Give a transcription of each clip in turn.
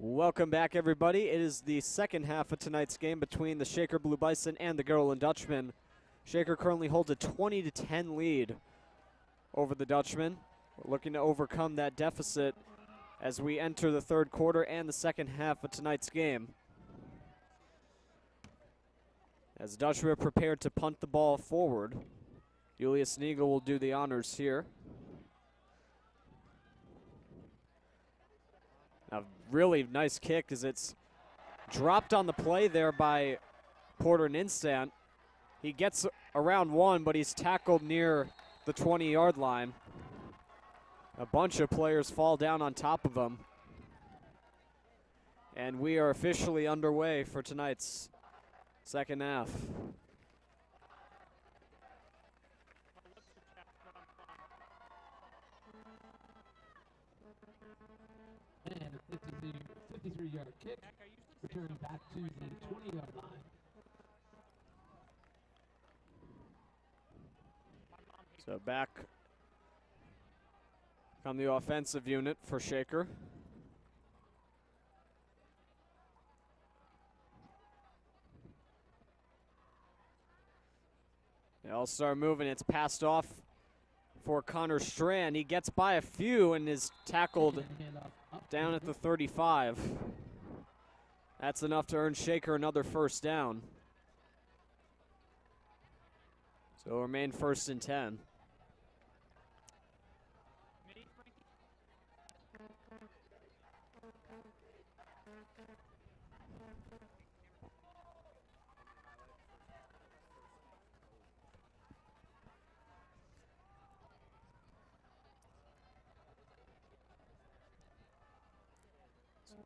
Welcome back, everybody. It is the second half of tonight's game between the Shaker Blue Bison and the Gerland Dutchman. Shaker currently holds a 20-10 lead over the Dutchman. We're looking to overcome that deficit as we enter the third quarter and the second half of tonight's game. As Dutchman prepared to punt the ball forward, Julius Nigel will do the honors here. A really nice kick as it's dropped on the play there by Porter Nistant. He gets around one, but he's tackled near the 20-yard line. A bunch of players fall down on top of him. And we are officially underway for tonight's second half. And a 53-yard kick, returning back to the 20-yard line. So back come the offensive unit for Shaker. They all start moving. It's passed off for Connor Strand. He gets by a few and is tackled down at the 35. That's enough to earn Shaker another first down. So it'll remain 1st and 10.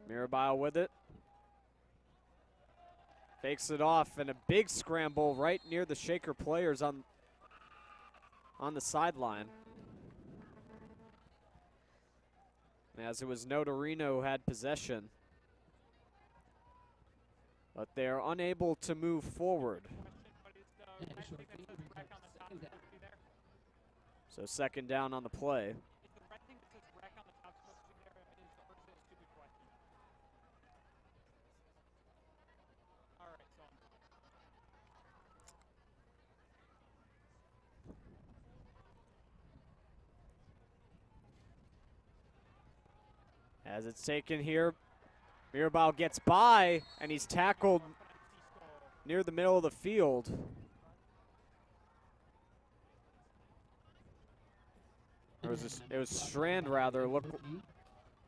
Mirabile with it. Fakes it off, and a big scramble right near the Shaker players on the sideline. As it was Notarino who had possession. But they're unable to move forward. So second down on the play. As it's taken here, Mirabile gets by, and he's tackled near the middle of the field. It was Strand, rather.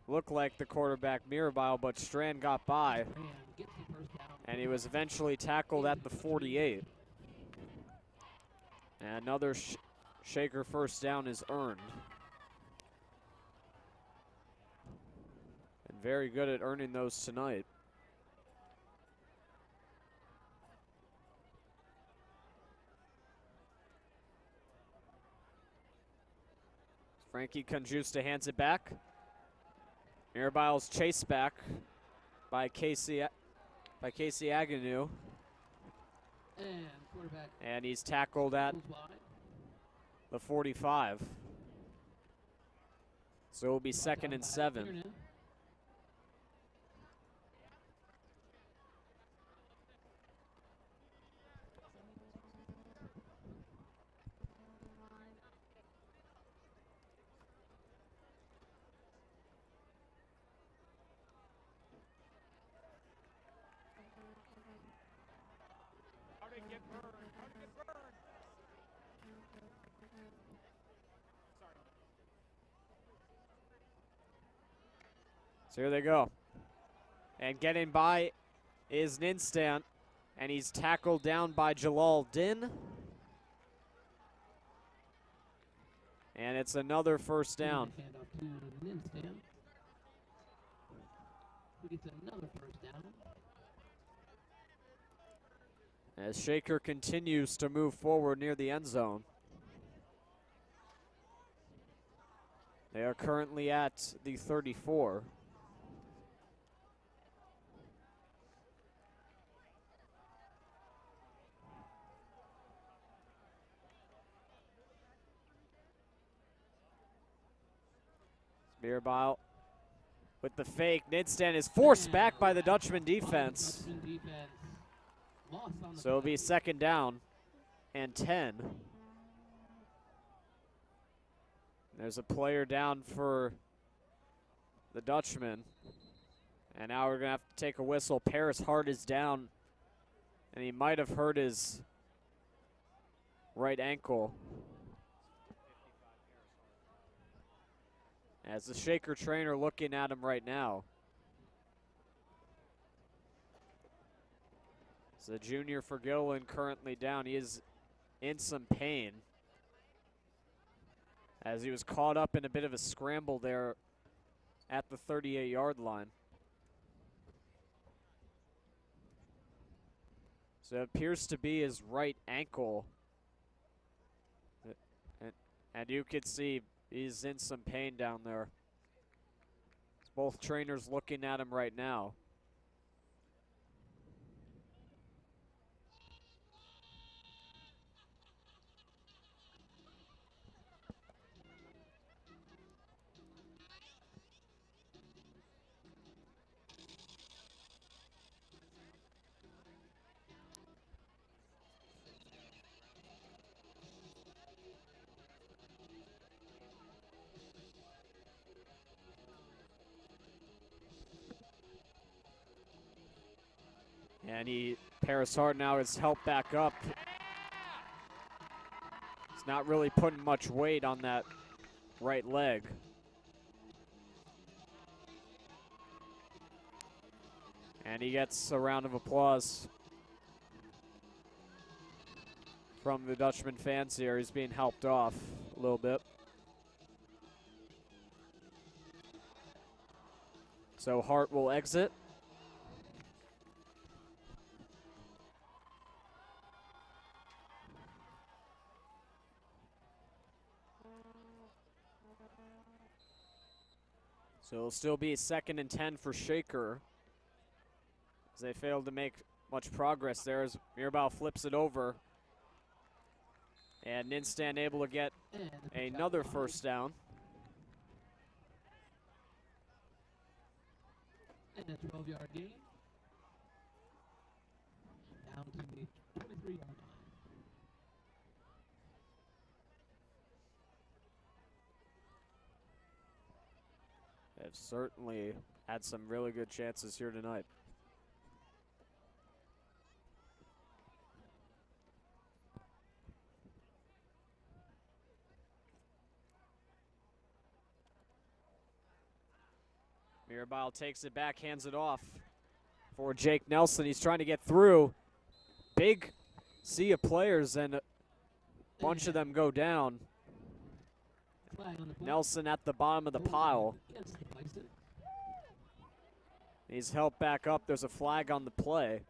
Looked like the quarterback Mirabile, but Strand got by, and he was eventually tackled at the 48. And another Shaker first down is earned. Very good at earning those tonight. Frankie Conjusta hands it back. Mirabile's chased back by KC Agahanenu. And he's tackled at the 45. So it'll be 2nd and 7. So here they go. And getting by is Nistant, and he's tackled down by Jalal Din. And it's another first down. As Shaker continues to move forward near the end zone. They are currently at the 34. Mirabile with the fake. Nistant is forced back by the Dutchman defense. So it'll be second down and 10. There's a player down for the Dutchman. And now we're going to have to take a whistle. Paris Hart is down, and he might have hurt his right ankle. As the Shaker trainer looking at him right now. So the junior for Gilliland currently down. He is in some pain, as he was caught up in a bit of a scramble there at the 38-yard line. So it appears to be his right ankle. And you can see he's in some pain down there. Both trainers looking at him right now. And Paris Hart now is helped back up. He's not really putting much weight on that right leg. And he gets a round of applause from the Dutchman fans here. He's being helped off a little bit. So Hart will exit. So it'll still be 2nd and 10 for Shaker, as they failed to make much progress there as Mirabal flips it over. And Nistant able to get another first down. And a 12-yard gain. Down to the 23-yard line. They've certainly had some really good chances here tonight. Mirabal takes it back, hands it off for Jake Nelson. He's trying to get through. Big sea of players, and a bunch of them go down. Nelson at the bottom of the pile. He's helped back up. There's a flag on the play.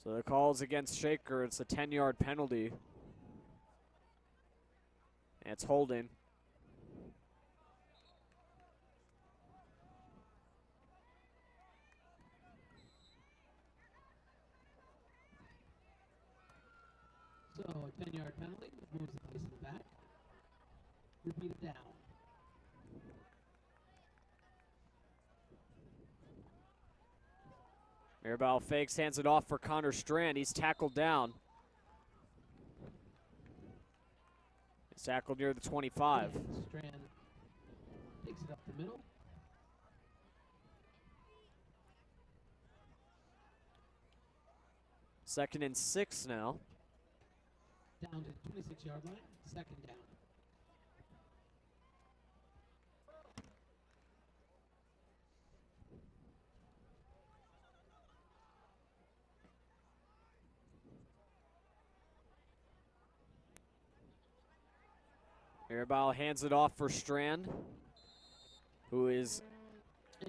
So the call's against Shaker. It's a 10-yard penalty. And it's holding. So a 10-yard penalty moves the Bison back. Repeat it down. Mirabal fakes, hands it off for Connor Strand. He's tackled down. He's tackled near the 25. And Strand takes it up the middle. Second and 6 now. Down to the 26-yard line, second down. Mirabal hands it off for Strand, who is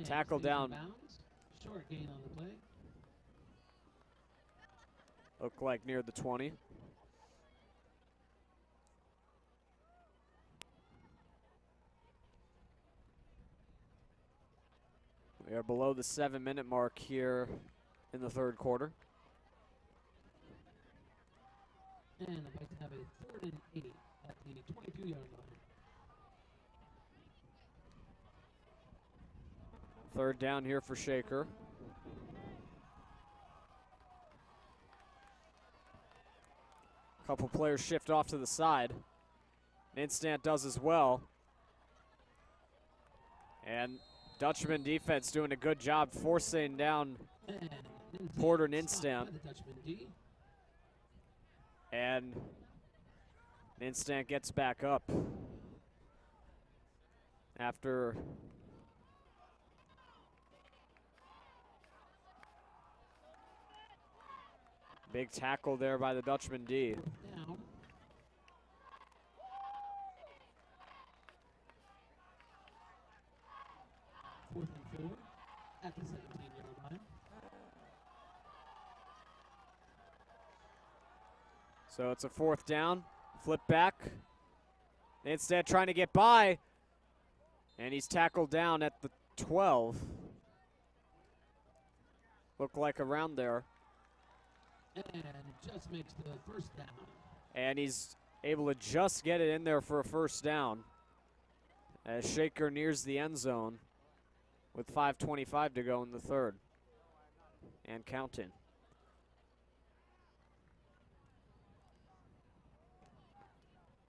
tackled down. Bounds. Short gain on the play. Looked like near the 20. We are below the 7-minute mark here in the third quarter. And I'd like to have a 3rd and 8 at the 22-yard line. Third down here for Shaker. Couple players shift off to the side. Nistant does as well. And Dutchman defense doing a good job forcing down Porter Nistant. And Nistant gets back up after big tackle there by the Dutchman D. Now, fourth and 4 at the 17-yard line. So it's a 4th down, flip back. Instead trying to get by, and he's tackled down at the 12. Looked like around there. And just makes the 1st down. And he's able to just get it in there for a 1st down as Shaker nears the end zone with 5:25 to go in the third and counting.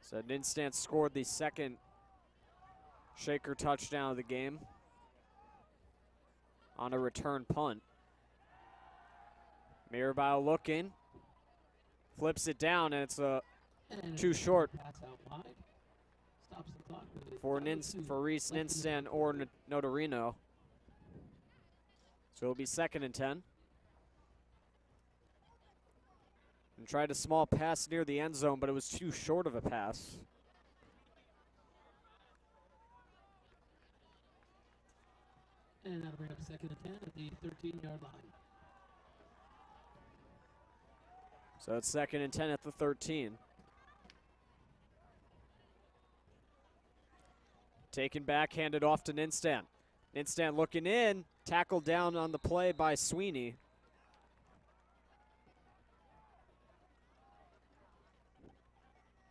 So Nistant scored the 2nd Shaker touchdown of the game on a return punt. Mirabile looking, flips it down, and it's too short for Reese Nistant or Notarino. So it'll be 2nd and 10. And tried a small pass near the end zone, but it was too short of a pass. And that'll bring up 2nd and 10 at the 13-yard line. So it's 2nd and 10 at the 13. Taken back, handed off to Nistant. Nistant looking in, tackled down on the play by Sweeney.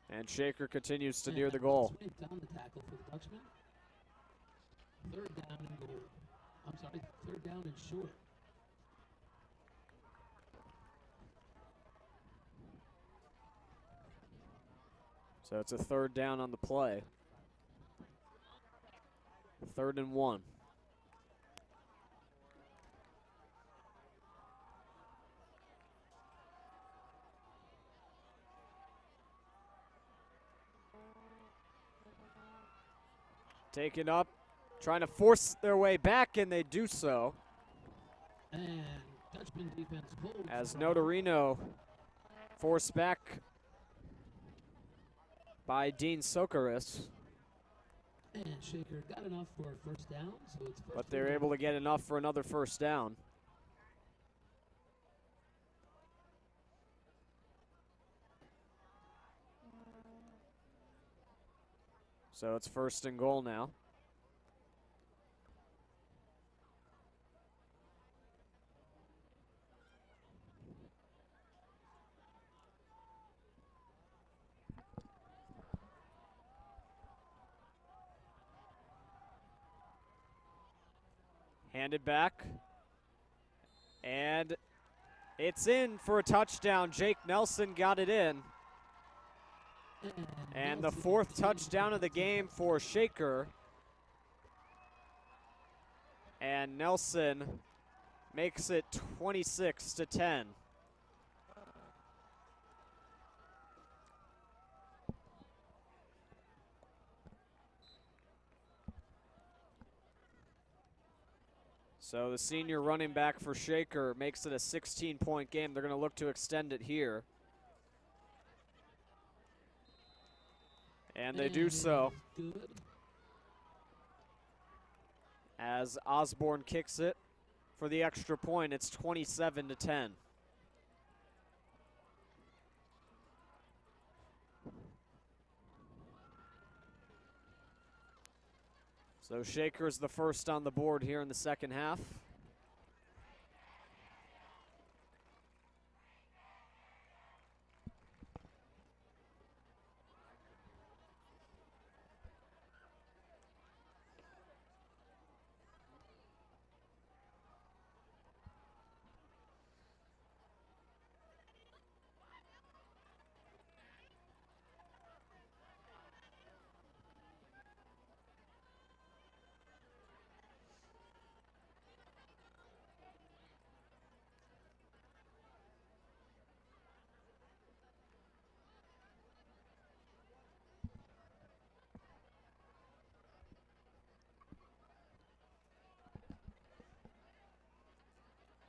And Shaker continues to near the goal. Down the tackle for the Dutchman. 3rd down and goal. I'm sorry, 3rd down and short. So it's a 3rd down on the play. 3rd and 1. Taken up, trying to force their way back, and they do so. And Dutchman defense holds as Notarino forced back by Dean Socaris. And Shaker got enough for a 1st down, so it's first. But they're able to get enough for another 1st down. So it's 1st and goal now. Handed back. And it's in for a touchdown. Jake Nelson got it in. And the 4th touchdown of the game for Shaker. And Nelson makes it 26-10. So the senior running back for Shaker makes it a 16-point game. They're going to look to extend it here. And they do so. As Osborne kicks it for the extra point, it's 27-10. So Shaker's the first on the board here in the second half.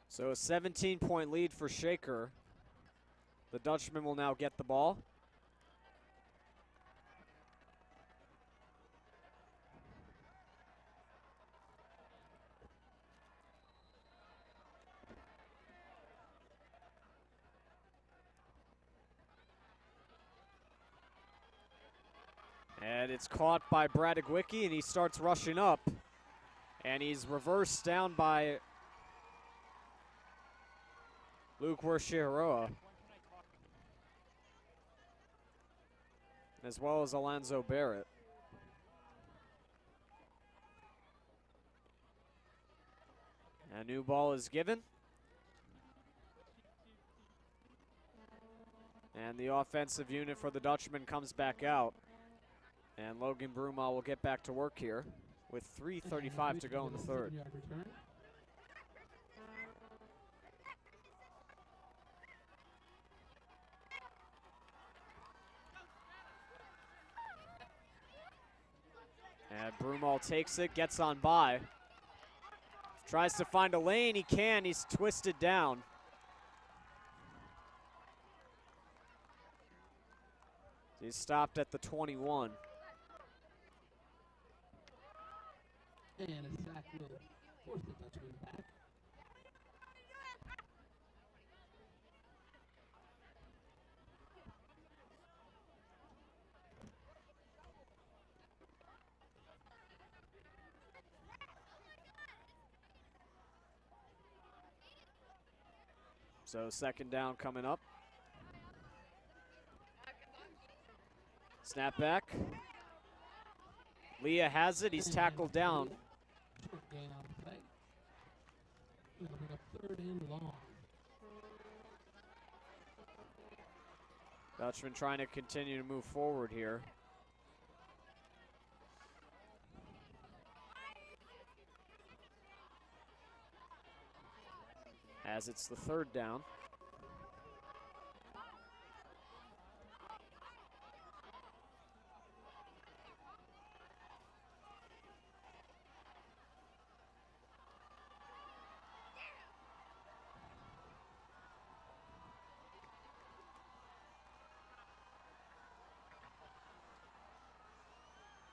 So a 17-point lead for Shaker. The Dutchman will now get the ball. And it's caught by Bradagwicki, and he starts rushing up. And he's reversed down by Luke Shihiroa, as well as Alonzo Barrett. A new ball is given. And the offensive unit for the Dutchman comes back out. And Logan Brumall will get back to work here with 3:35 to go in the third. And Brumall takes it, gets on by. Tries to find a lane, he can, he's twisted down. He's stopped at the 21. And a sack will force the Dutchman back. So second down coming up. Snap back. Leah has it, he's tackled down. Short gain on the play. We're going to bring up third and long. Dutchman trying to continue to move forward here. As it's the third down.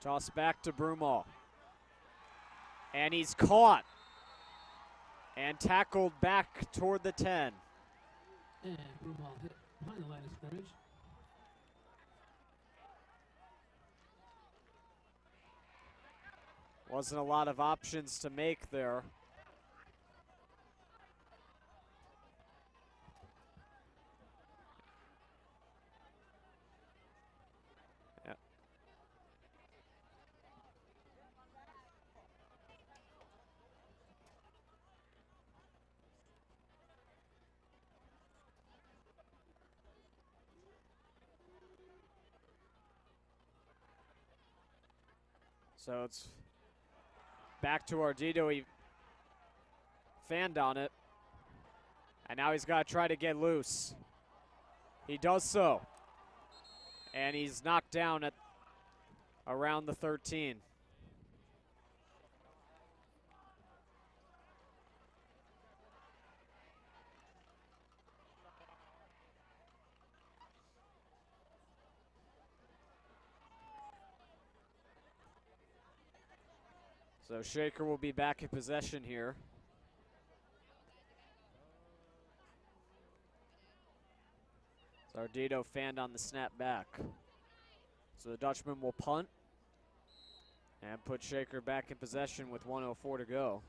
Toss back to Brumall. And he's caught. And tackled back toward the 10. And Brumall hit behind the line of scrimmage. Wasn't a lot of options to make there. Yep. So it's back to Ardito. He fanned on it. And now he's got to try to get loose. He does so. And he's knocked down at around the 13. So Shaker will be back in possession here. Ardito fanned on the snap back. So the Dutchman will punt. And put Shaker back in possession with 1:04 to go.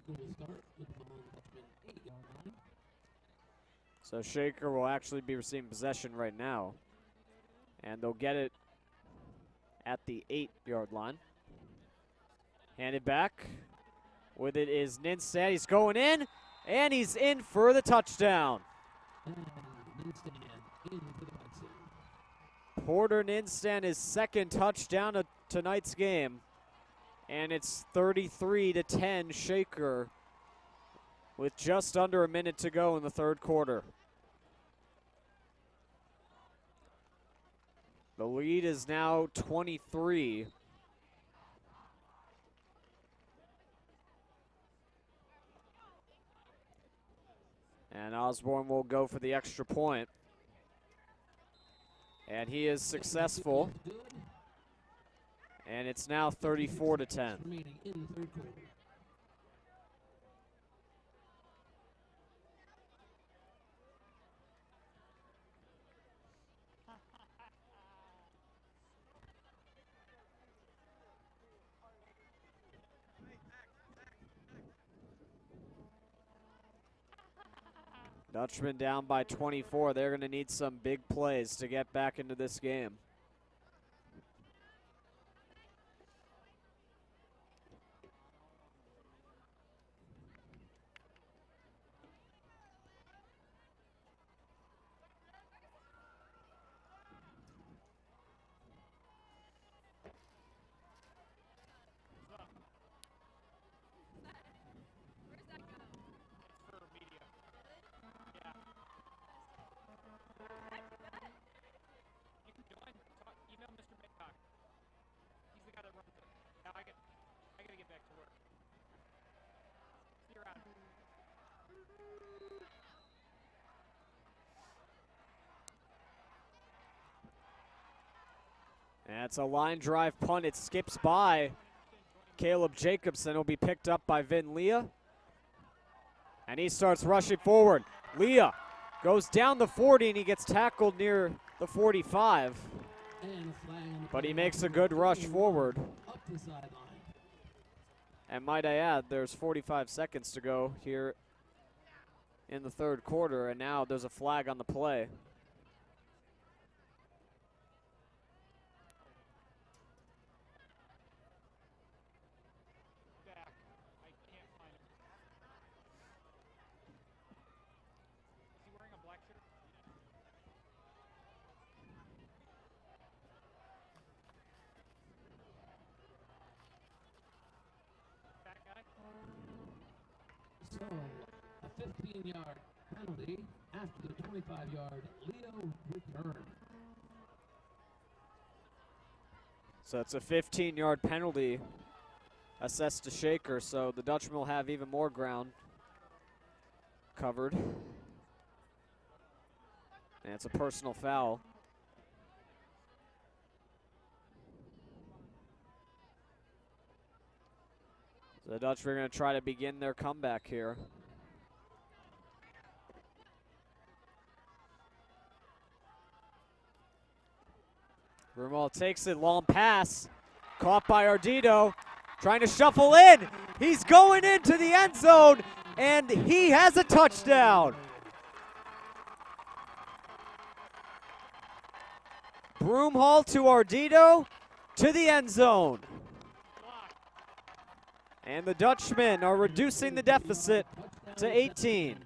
Shaker will start with the ball on the Dutchman 8-yard line. So Shaker will actually be receiving possession right now. And they'll get it at the 8-yard line. Handed back. With it is Nistant. He's going in, and he's in for the touchdown. And Nistant in for the Bison. Porter Nistant, his second touchdown of tonight's game. And it's 33-10 Shaker with just under a minute to go in the third quarter. The lead is now 23. And Osborne will go for the extra point. And he is successful. And it's now 34-10. Remaining in the third quarter. Dutchman down by 24. They're going to need some big plays to get back into this game. That's a line drive punt. It skips by Caleb Jacobson. Will be picked up by Vin Leah. And he starts rushing forward. Leah goes down the 40 and he gets tackled near the 45. But he makes a good rush forward. Up the sideline. And might I add, there's 45 seconds to go here in the third quarter, and now there's a flag on the play. So, a 15-yard penalty after the 25-yard Leo return. So it's a 15-yard penalty assessed to Shaker, so the Dutchman will have even more ground covered. And it's a personal foul. So the Dutch are going to try to begin their comeback here. Rumal takes it, long pass. Caught by Ardito. Trying to shuffle in. He's going into the end zone, and he has a touchdown. Broomhall to Ardito to the end zone. And the Dutchmen are reducing the deficit to 18.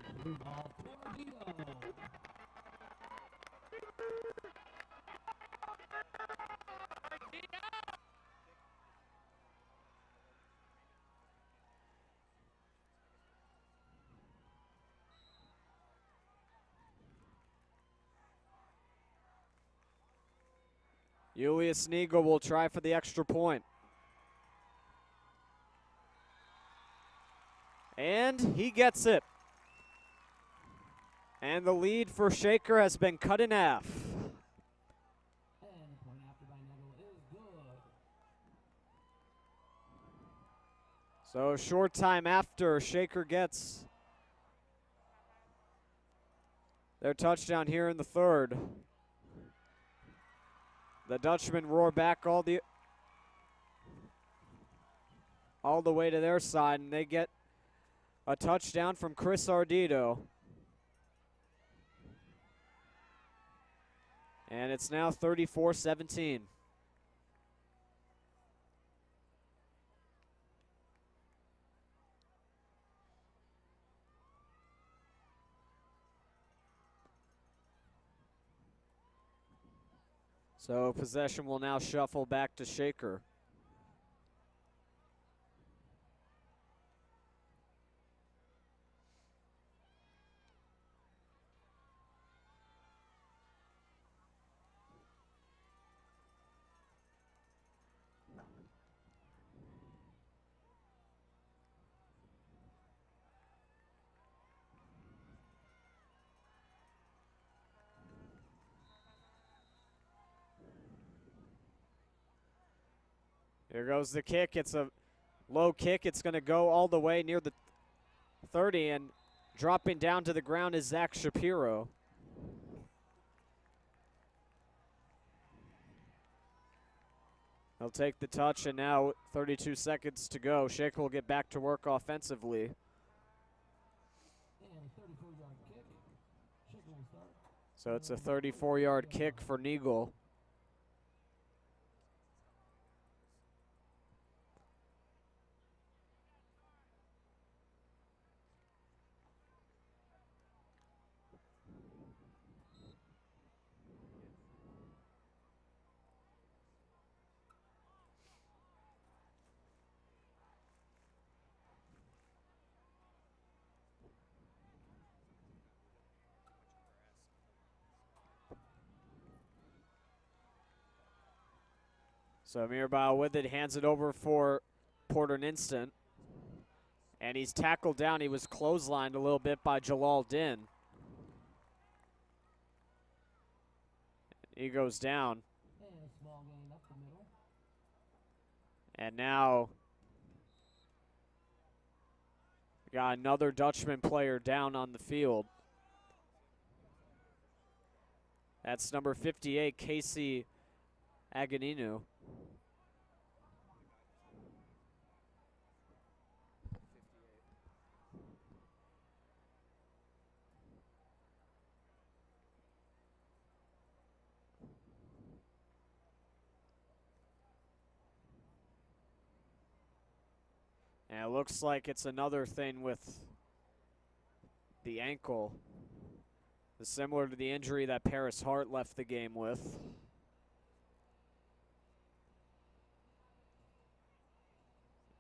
Julius Sneagel will try for the extra point. And he gets it. And the lead for Shaker has been cut in half. And the point after by Nagel is good. So a short time after, Shaker gets their touchdown here in the third. The Dutchmen roar back all the way to their side, and they get a touchdown from Chris Ardito. And it's now 34-17. So possession will now shuffle back to Shaker. Here goes the kick. It's a low kick. It's going to go all the way near the 30, and dropping down to the ground is Zach Shapiro. He'll take the touch, and now 32 seconds to go. Shaker will get back to work offensively. And a 34-yard kick. Shaker will start. So it's a 34-yard kick for Neagle. So Mirabile with it, hands it over for Porter Nistant. And he's tackled down. He was clotheslined a little bit by Jalal Din. He goes down. And a small gain up the middle. And now we got another Dutchman player down on the field. That's number 58, KC Agahanenu. And it looks like it's another thing with the ankle. Similar to the injury that Paris Hart left the game with.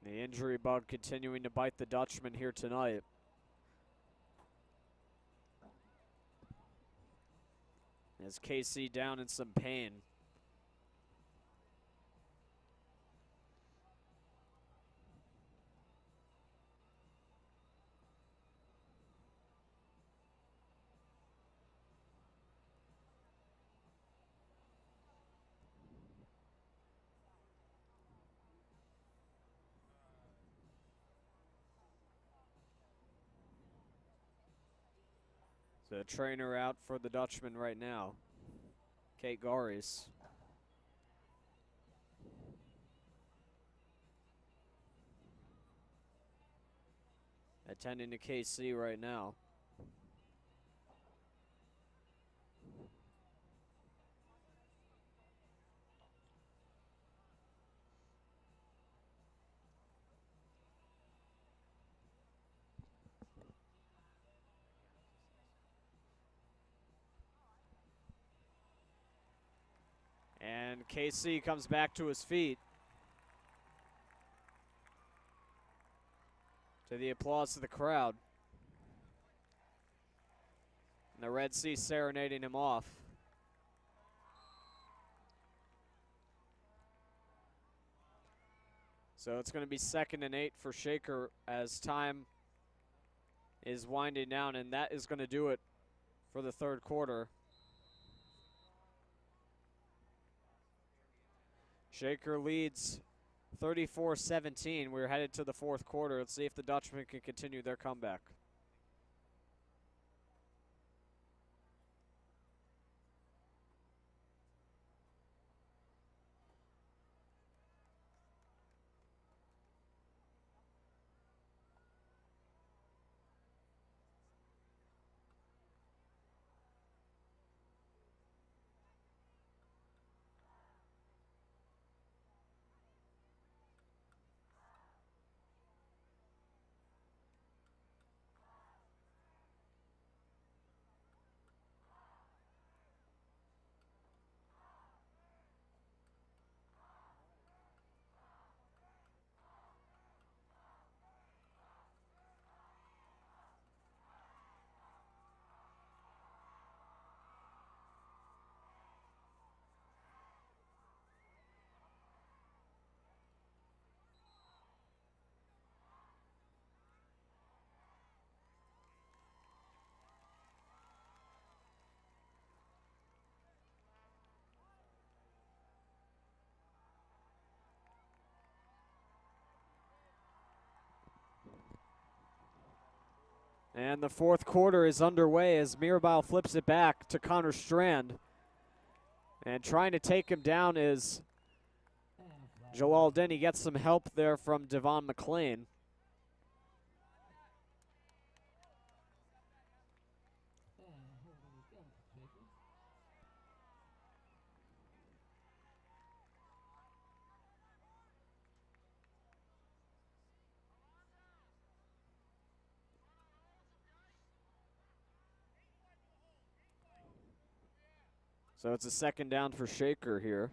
The injury bug continuing to bite the Dutchman here tonight. As KC down in some pain. The trainer out for the Dutchman right now, Kate Garis. Attending to KC right now. And KC comes back to his feet. To the applause of the crowd. And the Red Sea serenading him off. So it's going to be 2nd and 8 for Shaker as time is winding down, and that is going to do it for the 3rd quarter. Shaker leads 34-17. We're headed to the 4th quarter. Let's see if the Dutchmen can continue their comeback. And the 4th quarter is underway as Mirabile flips it back to Connor Strand. And trying to take him down is Jalal Denny. Gets some help there from Devon McLean. So it's a 2nd down for Shaker here.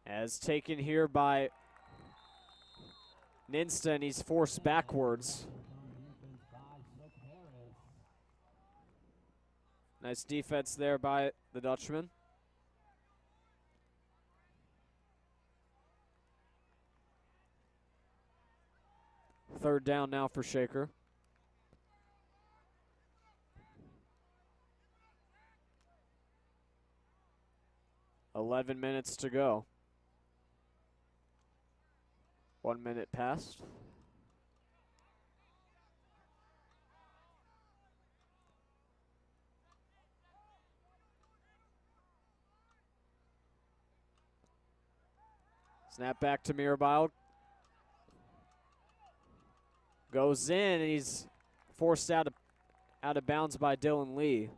As taken here by Nistant, he's forced backwards. Nice defense there by the Dutchman. Third down now for Shaker. $11 minutes to go. 1 minute passed. Snap back to Mirabile. Goes in, and he's forced out of bounds by Dylan Lee.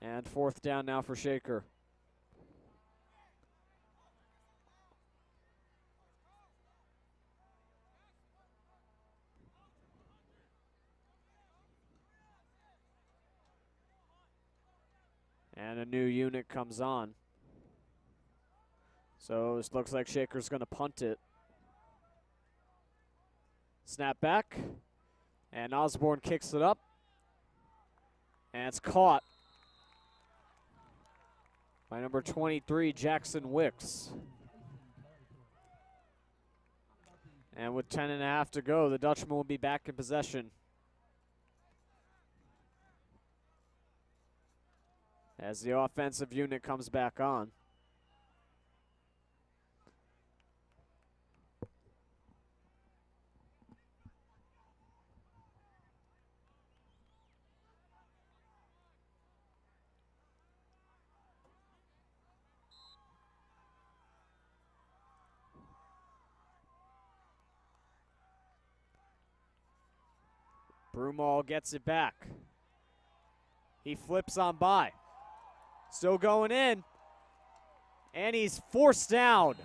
And 4th down now for Shaker. And a new unit comes on. So this looks like Shaker's going to punt it. Snap back. And Osborne kicks it up. And it's caught by number 23, Jackson Wicks. And with 10.5 to go, the Dutchman will be back in possession. As the offensive unit comes back on. Broomall gets it back. He flips on by. Still going in. And he's forced down.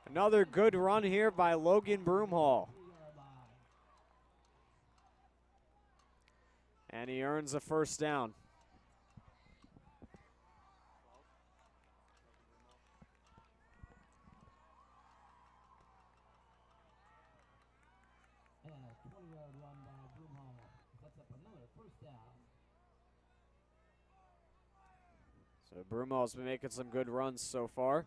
Another good run here by Logan Broomhall. And he earns a first down. And a 20-yard run by Broomhall. Sets up another first down. So Broomhall's been making some good runs so far.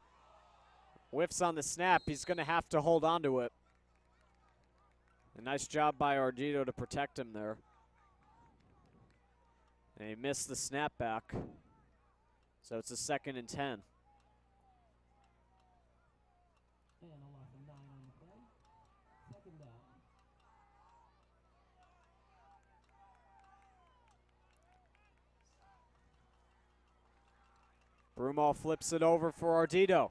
Whiffs on the snap. He's going to have to hold on to it. A nice job by Ardito to protect him there. And he missed the snap back. So it's a 2nd and 10. And a loss of 9 on the play. 2nd down. Broomall flips it over for Ardito.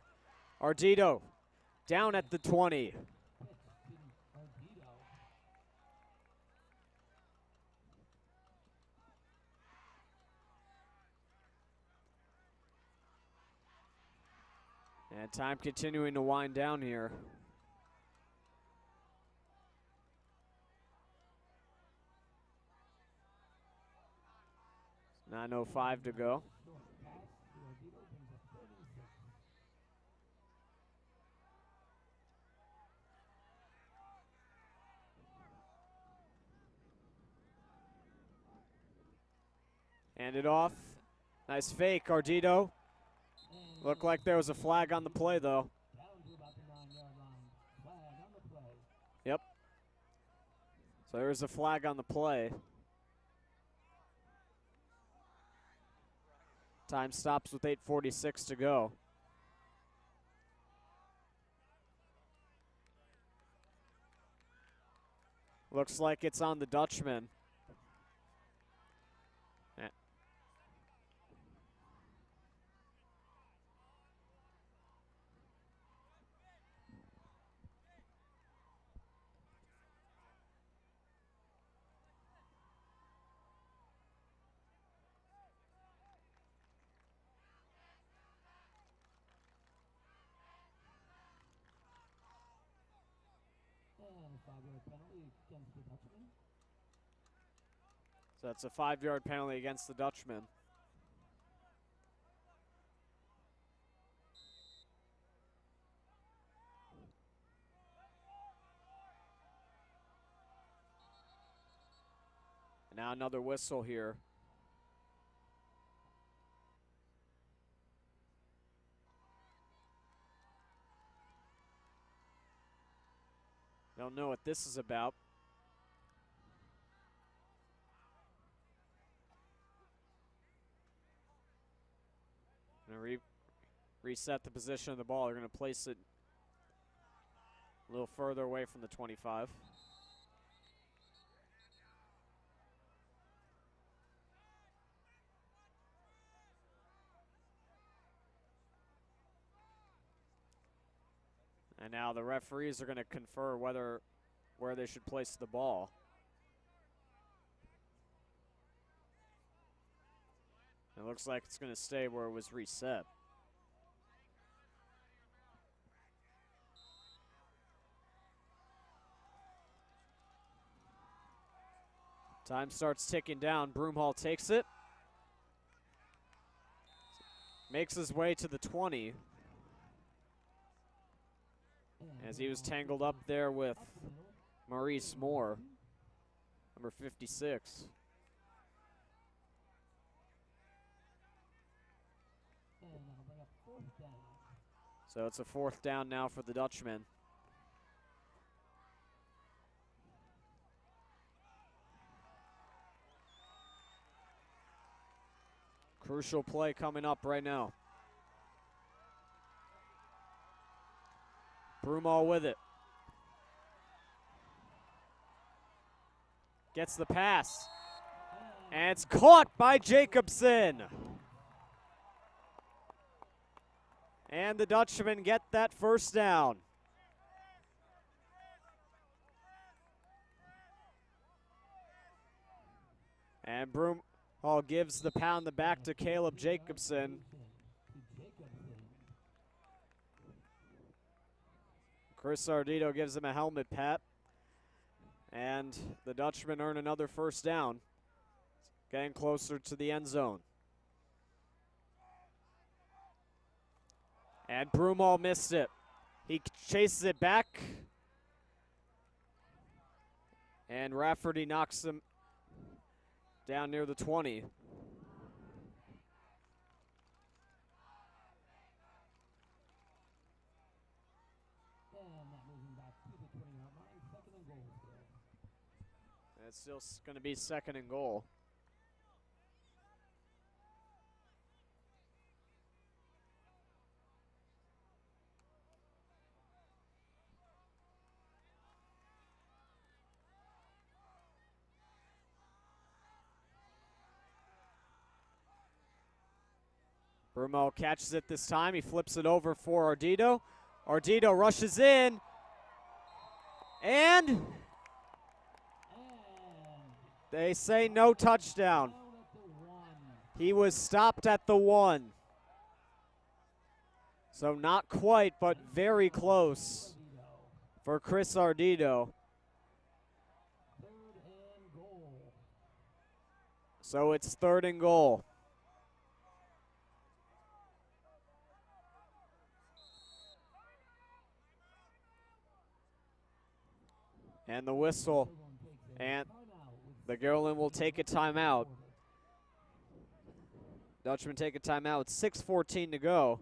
Ardito down at the 20. And time continuing to wind down here. .9:05 to go. Hand it off. Nice fake, Ardito. Looked like there was a flag on the play, though. Yep. So there was a flag on the play. Time stops with 8:46 to go. Looks like it's on the Dutchman. And a 5-yard penalty against the Dutchman. So that's a 5-yard penalty against the Dutchman. And now another whistle here. Don't know what this is about. Gonna reset the position of the ball. They're gonna place it a little further away from the 25. And now the referees are going to confer where they should place the ball. It looks like it's going to stay where it was reset. Time starts ticking down. Broomhall takes it. Makes his way to the 20. As he was tangled up there with Maurice Moore, number 56. So it's a 4th down now for the Dutchman. Crucial play coming up right now. Broomall with it. Gets the pass. And it's caught by Jacobson. And the Dutchmen get that first down. And Broomhall gives the pound the back to Caleb Jacobson. Chris Ardito gives him a helmet pat. And the Dutchmen earn another first down, getting closer to the end zone. And Broomhall missed it. He chases it back. And Rafferty knocks him down near the 20. It's still going to be second and goal. Broomhall catches it this time. He flips it over for Ardito. Ardito rushes in. And they say no touchdown. He was stopped at the 1. So not quite, but very close for Chris Ardito. So it's third and goal. And the whistle, and the Gerlin will take a timeout. Dutchmen take a timeout with 6:14 to go.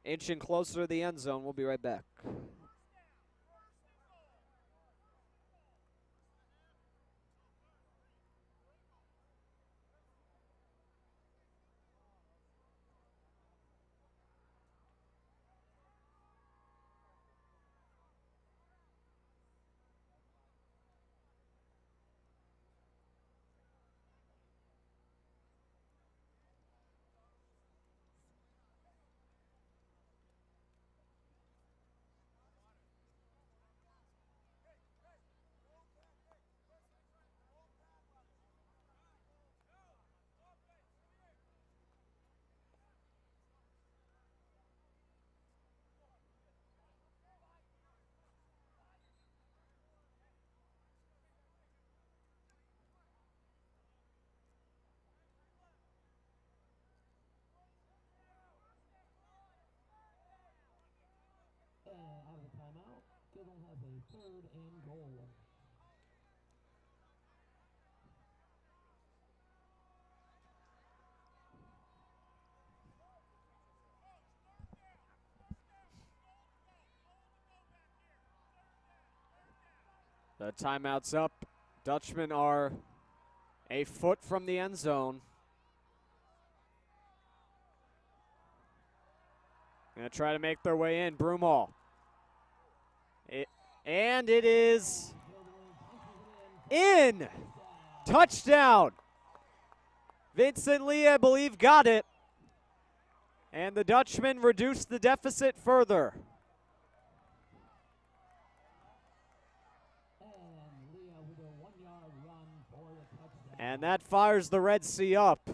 Inching closer to the end zone. We'll be right back. Out of the timeout, Gillen has a third and goal. The timeout's up. Dutchmen are a foot from the end zone. Gonna try to make their way in. Broomhall. And it is in. Touchdown. Vincent Lee, I believe, got it. And the Dutchmen reduced the deficit further. And that fires the Red Sea up,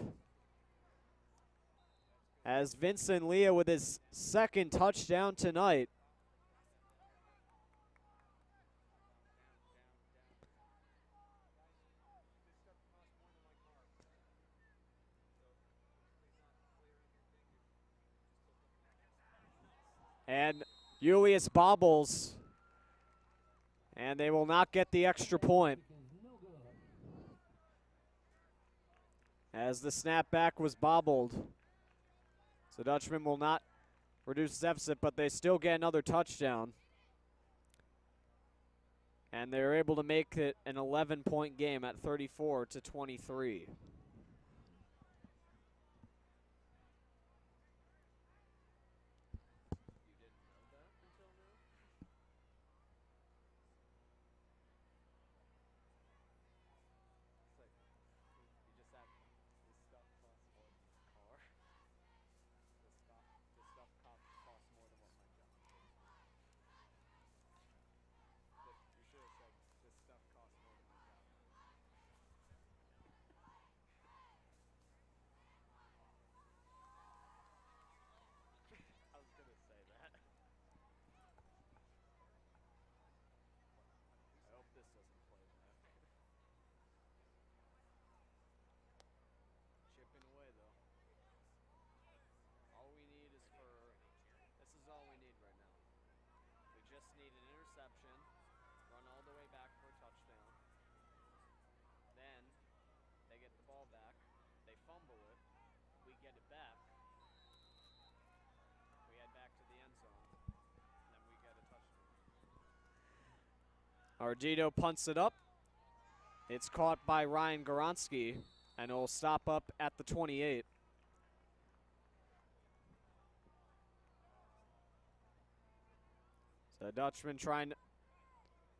as Vincent Leah with his second touchdown tonight. And Julius bobbles, and they will not get the extra point, as the snapback was bobbled. So Dutchmen will not reduce the deficit, but they still get another touchdown. And they're able to make it an 11-point game at 34-23. Ardito punts it up. It's caught by Ryan Goronsky, and it will stop up at the 28. So Dutchman trying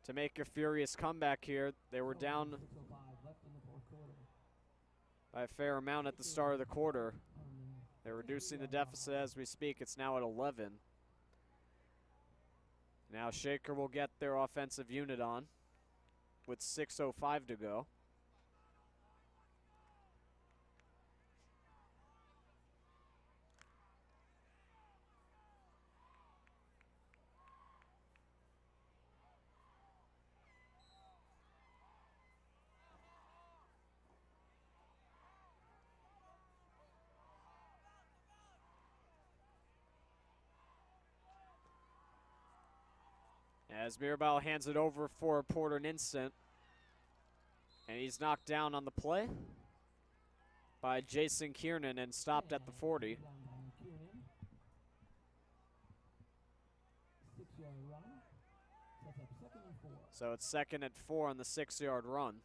to make a furious comeback here. They were down by a fair amount at the start of the quarter. They're reducing the deficit as we speak. It's now at 11. Now Shaker will get their offensive unit on with 6:05 to go. As Mirabal hands it over for Porter Nistant. And he's knocked down on the play by Jason Kiernan and stopped at the 40. So it's 2nd and 4 on the 6-yard run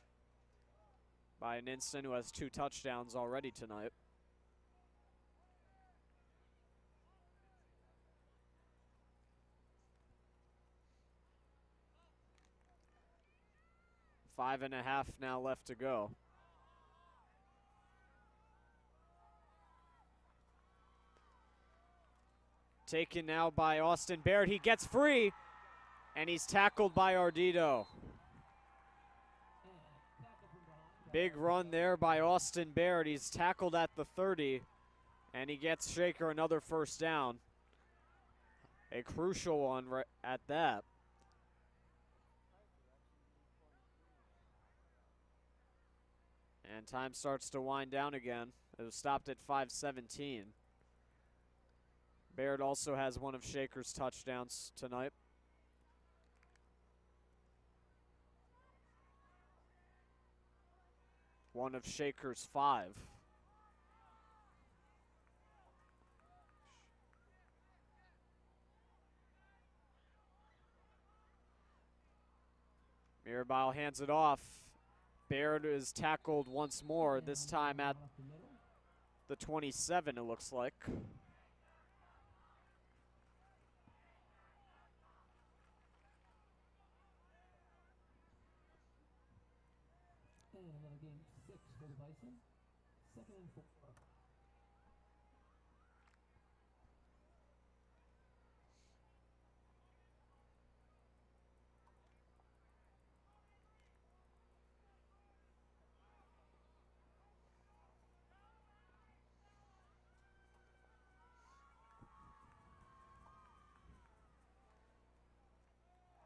by an Nistant who has 2 touchdowns already tonight. Five and a half now left to go. Taken now by Austin Baird. He gets free, and he's tackled by Ardito. Big run there by Austin Baird. He's tackled at the 30, and he gets Shaker another first down. A crucial one right at that. And time starts to wind down again. It was stopped at 5:17. Baird also has one of Shaker's touchdowns tonight. One of Shaker's 5. Mirabal hands it off. Baird is tackled once more, this time at the 27, it looks like. And another game 6 for the Bison. 2nd and 4.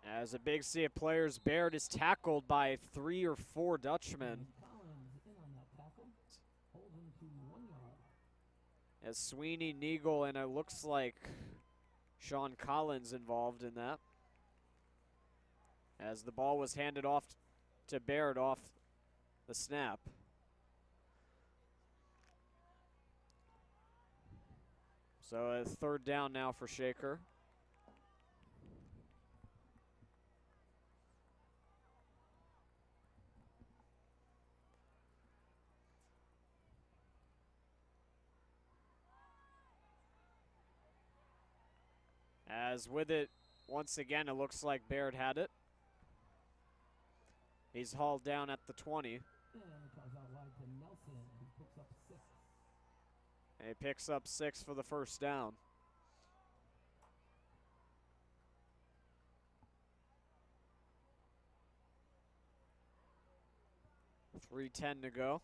As a big sea of players, Baird is tackled by 3 or 4 Dutchmen. Collins in on that tackle. Hold him to 1 yard. As Sweeney, Neagle, and it looks like Sean Collins involved in that. As the ball was handed off to Baird off the snap. So a 3rd down now for Shaker. As with it, once again, it looks like Baird had it. He's hauled down at the 20. And it comes out wide to Nelson, who picks up 6. And he picks up 6 for the first down. .310 to go.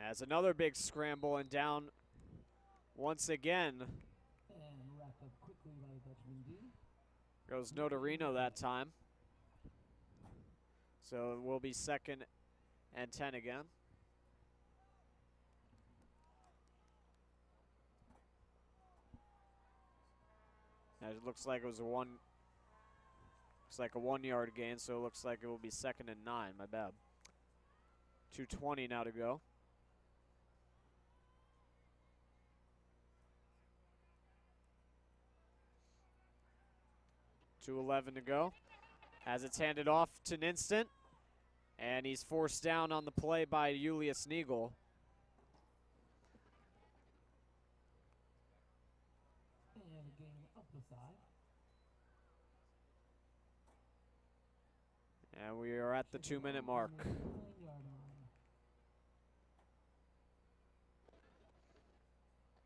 As another big scramble and down once again. And wrapped up quickly by Dutchman D. Goes Notarino that time. So it will be 2nd and 10 again. It looks like it was a 1-yard gain, so it looks like it will be 2nd and 9. My bad. 2:20 now to go. 2:11 to go. As it's handed off to Nistant, and he's forced down on the play by Julius Nagel. And a gain up the side. And we are at the 2-minute mark. 9-yard line.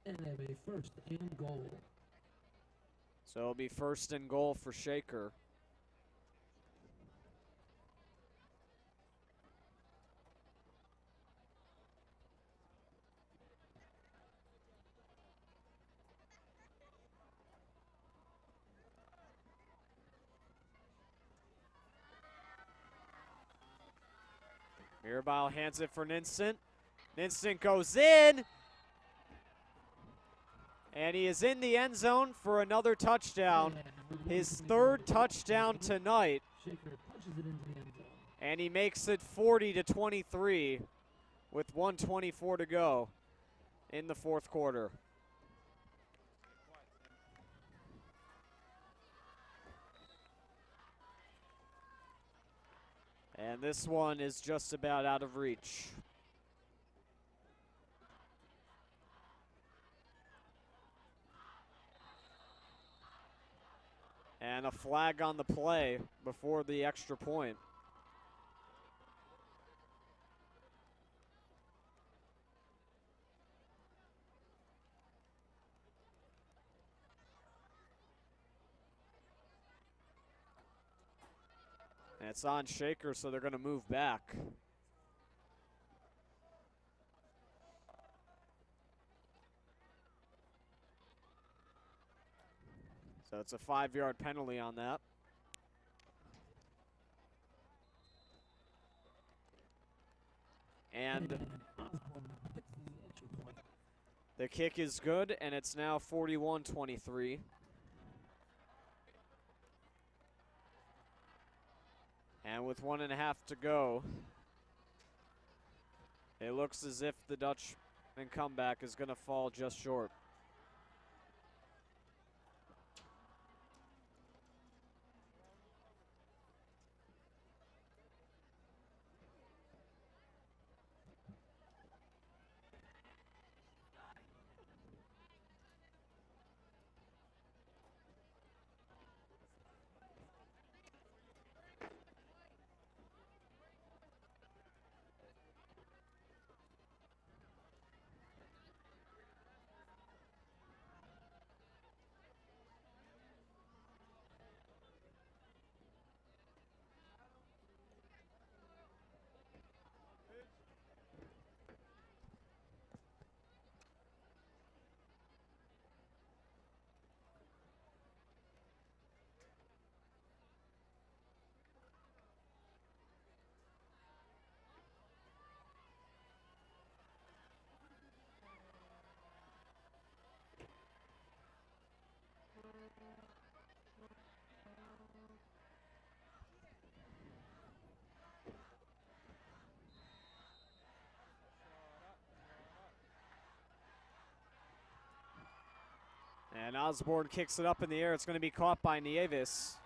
And they have a 1st and goal. So it'll be 1st and goal for Shaker. Mirabile hands it for Nistant. Nistant goes in. And he is in the end zone for another touchdown. His 3rd touchdown tonight. Shaker punches it into the end zone. And he makes it 40-23 with 1:24 to go in the 4th quarter. And this one is just about out of reach. And a flag on the play before the extra point. And it's on Shaker, so they're going to move back. So it's a 5-yard penalty on that. And the kick is good, and it's now 41-23. And with 1.5 to go, it looks as if the Dutchman comeback is going to fall just short. And Osborne kicks it up in the air. It's going to be caught by Nieves.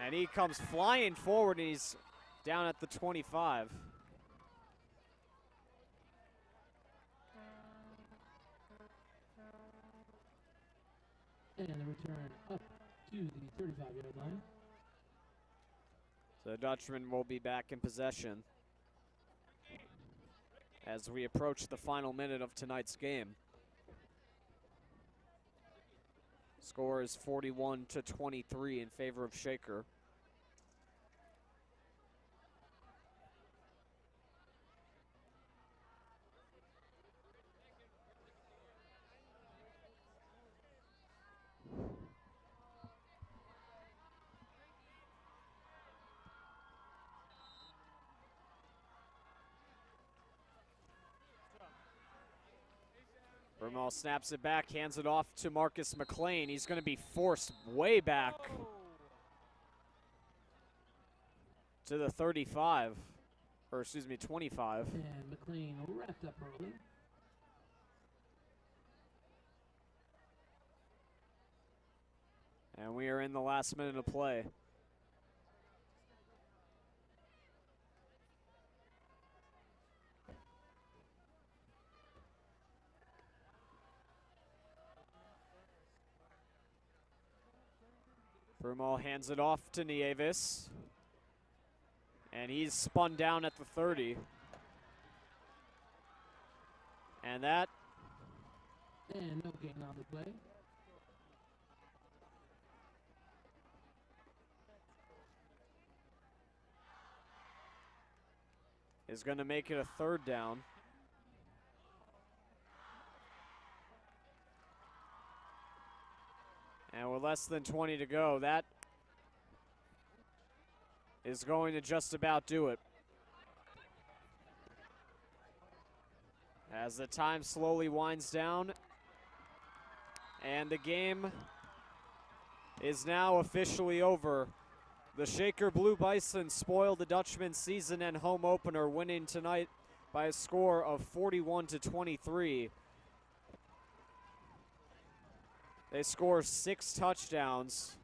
And he comes flying forward, and he's down at the 25. And the return up to the 35-yard line. So the Dutchman will be back in possession as we approach the final minute of tonight's game. Score is 41-23 in favor of Shaker. Brumal snaps it back, hands it off to Marcus McLean. He's going to be forced way back to the 35, or excuse me, 25. And McLean wrapped up early. And we are in the last minute of play. Brumal hands it off to Nieves. And he's spun down at the 30. And that. And no gain on the play. Is going to make it a 3rd down. And with less than 20 to go, that is going to just about do it. As the time slowly winds down, and the game is now officially over. The Shaker Blue Bison spoiled the Dutchman's season and home opener, winning tonight by a score of 41-23. They score 6 touchdowns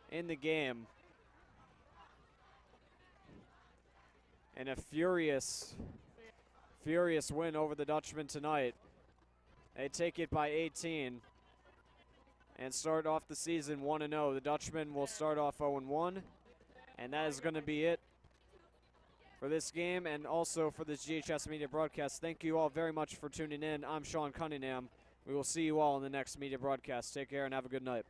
in the game. And a furious win over the Dutchmen tonight. They take it by 18 and start off the season 1-0. The Dutchmen will start off 0-1, and that is going to be it for this game and also for this GHS Media broadcast. Thank you all very much for tuning in. I'm Sean Cunningham. We will see you all in the next media broadcast. Take care and have a good night.